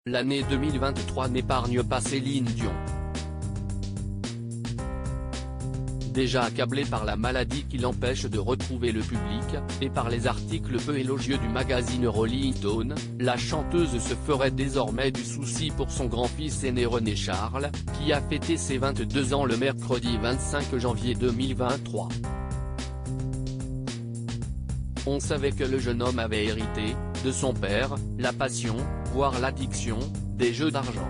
l'année 2023 n'épargne pas Céline Dion. Déjà accablée par la maladie qui l'empêche de retrouver le public, et par les articles peu élogieux du magazine Rolling Stone, la chanteuse se ferait désormais du souci pour son grand-fils aîné René Charles, qui a fêté ses 22 ans le mercredi 25 janvier 2023. On savait que le jeune homme avait hérité, de son père, la passion, voire l'addiction, des jeux d'argent.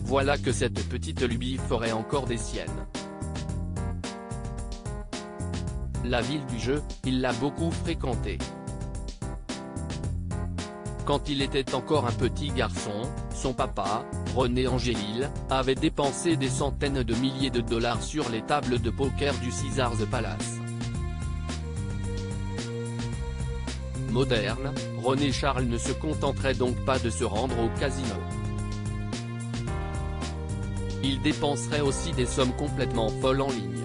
Voilà que cette petite lubie ferait encore des siennes. La ville du jeu, il l'a beaucoup fréquentée. Quand il était encore un petit garçon, son papa, René Angélil, avait dépensé des centaines de milliers de dollars sur les tables de poker du Caesars Palace. Moderne, René Charles ne se contenterait donc pas de se rendre au casino. Il dépenserait aussi des sommes complètement folles en ligne.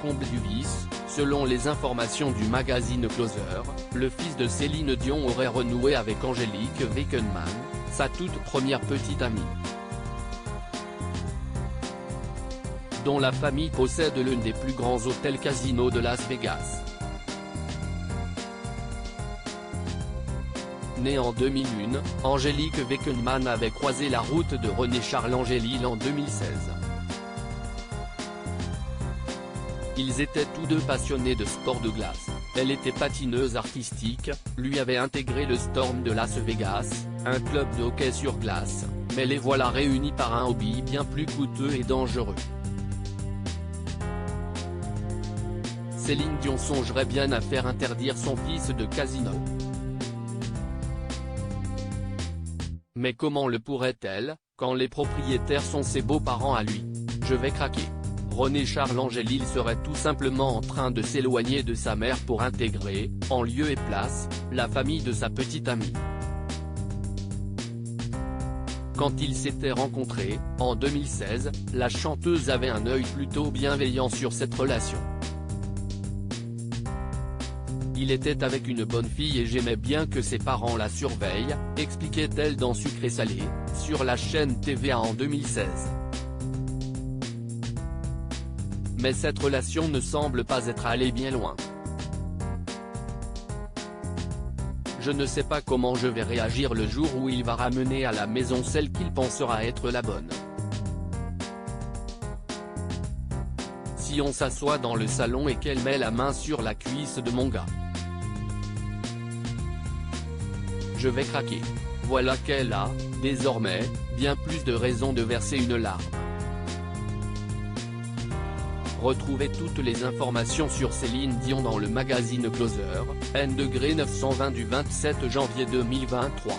Comble du vice, selon les informations du magazine Closer, le fils de Céline Dion aurait renoué avec Angélique Weckenman, sa toute première petite amie, dont la famille possède l'un des plus grands hôtels casinos de Las Vegas. Née en 2001, Angélique Weckenman avait croisé la route de René Charles Angélil en 2016. Ils étaient tous deux passionnés de sport de glace, elle était patineuse artistique, lui avait intégré le Storm de Las Vegas, un club de hockey sur glace, mais les voilà réunis par un hobby bien plus coûteux et dangereux. Céline Dion songerait bien à faire interdire son fils de casino. Mais comment le pourrait-elle, quand les propriétaires sont ses beaux-parents à lui? Je vais craquer. René Charles Angélil serait tout simplement en train de s'éloigner de sa mère pour intégrer, en lieu et place, la famille de sa petite amie. Quand ils s'étaient rencontrés, en 2016, la chanteuse avait un œil plutôt bienveillant sur cette relation. Il était avec une bonne fille et j'aimais bien que ses parents la surveillent, expliquait-elle dans Sucré Salé, sur la chaîne TVA en 2016. Mais cette relation ne semble pas être allée bien loin. Je ne sais pas comment je vais réagir le jour où il va ramener à la maison celle qu'il pensera être la bonne. Si on s'assoit dans le salon et qu'elle met la main sur la cuisse de mon gars, je vais craquer. Voilà qu'elle a, désormais, bien plus de raisons de verser une larme. Retrouvez toutes les informations sur Céline Dion dans le magazine Closer, N°920 du 27 janvier 2023.